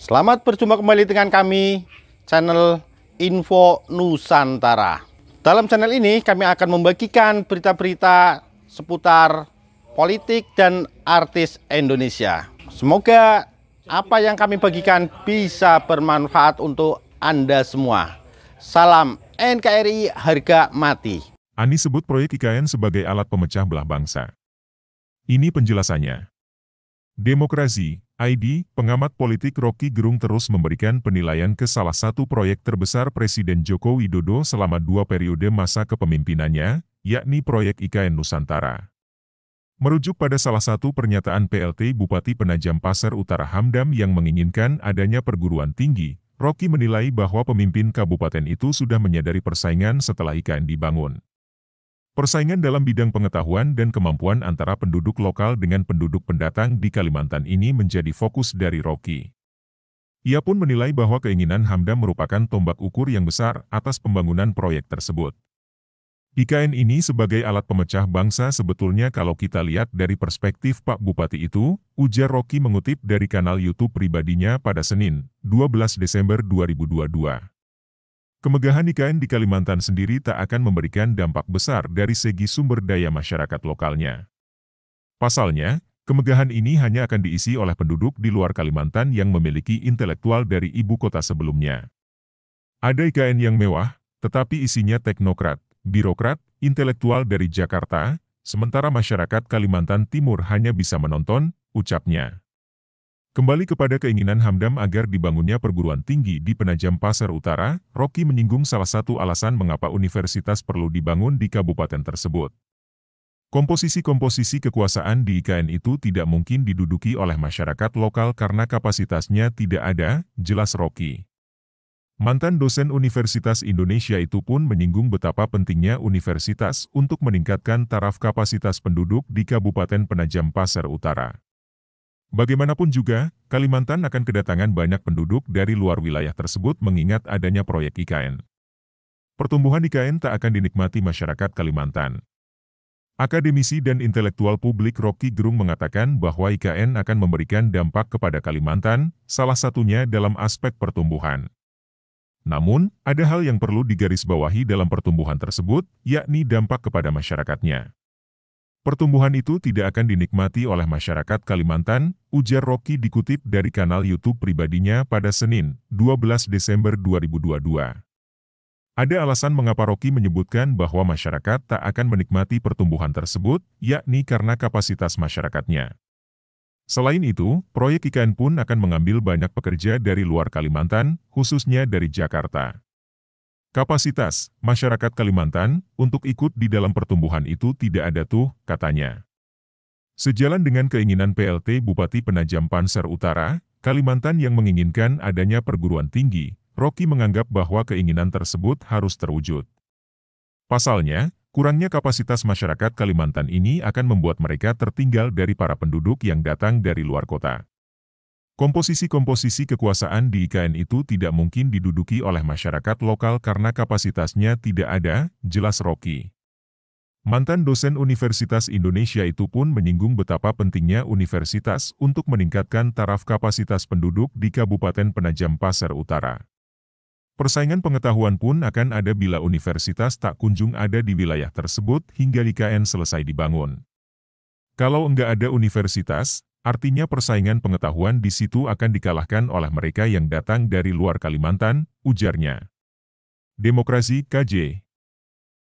Selamat berjumpa kembali dengan kami, channel Info Nusantara. Dalam channel ini kami akan membagikan berita-berita seputar politik dan artis Indonesia. Semoga apa yang kami bagikan bisa bermanfaat untuk Anda semua. Salam NKRI harga mati. Anies sebut proyek IKN sebagai alat pemecah belah bangsa. Ini penjelasannya. Demokrasi ID, pengamat politik Rocky Gerung terus memberikan penilaian ke salah satu proyek terbesar Presiden Joko Widodo selama 2 periode masa kepemimpinannya, yakni proyek IKN Nusantara. Merujuk pada salah satu pernyataan PLT Bupati Penajam Pasar Utara Hamdam yang menginginkan adanya perguruan tinggi, Rocky menilai bahwa pemimpin kabupaten itu sudah menyadari persaingan setelah IKN dibangun. Persaingan dalam bidang pengetahuan dan kemampuan antara penduduk lokal dengan penduduk pendatang di Kalimantan ini menjadi fokus dari Rocky. Ia pun menilai bahwa keinginan Hamdam merupakan tombak ukur yang besar atas pembangunan proyek tersebut. IKN ini sebagai alat pemecah bangsa sebetulnya kalau kita lihat dari perspektif Pak Bupati itu, ujar Rocky mengutip dari kanal YouTube pribadinya pada Senin, 12 Desember 2022. Kemegahan IKN di Kalimantan sendiri tak akan memberikan dampak besar dari segi sumber daya masyarakat lokalnya. Pasalnya, kemegahan ini hanya akan diisi oleh penduduk di luar Kalimantan yang memiliki intelektual dari ibu kota sebelumnya. Ada IKN yang mewah, tetapi isinya teknokrat, birokrat, intelektual dari Jakarta, sementara masyarakat Kalimantan Timur hanya bisa menonton, ucapnya. Kembali kepada keinginan Hamdam agar dibangunnya perguruan tinggi di Penajam Pasar Utara, Rocky menyinggung salah satu alasan mengapa universitas perlu dibangun di kabupaten tersebut. Komposisi-komposisi kekuasaan di IKN itu tidak mungkin diduduki oleh masyarakat lokal karena kapasitasnya tidak ada, jelas Rocky. Mantan dosen Universitas Indonesia itu pun menyinggung betapa pentingnya universitas untuk meningkatkan taraf kapasitas penduduk di Kabupaten Penajam Pasar Utara. Bagaimanapun juga, Kalimantan akan kedatangan banyak penduduk dari luar wilayah tersebut mengingat adanya proyek IKN. Pertumbuhan IKN tak akan dinikmati masyarakat Kalimantan. Akademisi dan intelektual publik Rocky Gerung mengatakan bahwa IKN akan memberikan dampak kepada Kalimantan, salah satunya dalam aspek pertumbuhan. Namun, ada hal yang perlu digarisbawahi dalam pertumbuhan tersebut, yakni dampak kepada masyarakatnya. Pertumbuhan itu tidak akan dinikmati oleh masyarakat Kalimantan, ujar Rocky dikutip dari kanal YouTube pribadinya pada Senin, 12 Desember 2022. Ada alasan mengapa Rocky menyebutkan bahwa masyarakat tak akan menikmati pertumbuhan tersebut, yakni karena kapasitas masyarakatnya. Selain itu, proyek IKN pun akan mengambil banyak pekerja dari luar Kalimantan, khususnya dari Jakarta. Kapasitas masyarakat Kalimantan untuk ikut di dalam pertumbuhan itu tidak ada tuh, katanya. Sejalan dengan keinginan PLT Bupati Penajam Pasar Utara, Kalimantan yang menginginkan adanya perguruan tinggi, Rocky menganggap bahwa keinginan tersebut harus terwujud. Pasalnya, kurangnya kapasitas masyarakat Kalimantan ini akan membuat mereka tertinggal dari para penduduk yang datang dari luar kota. Komposisi-komposisi kekuasaan di IKN itu tidak mungkin diduduki oleh masyarakat lokal karena kapasitasnya tidak ada, jelas Rocky. Mantan dosen Universitas Indonesia itu pun menyinggung betapa pentingnya universitas untuk meningkatkan taraf kapasitas penduduk di Kabupaten Penajam Pasar Utara. Persaingan pengetahuan pun akan ada bila universitas tak kunjung ada di wilayah tersebut hingga IKN selesai dibangun. Kalau enggak ada universitas, artinya persaingan pengetahuan di situ akan dikalahkan oleh mereka yang datang dari luar Kalimantan, ujarnya. Demokrasi KJ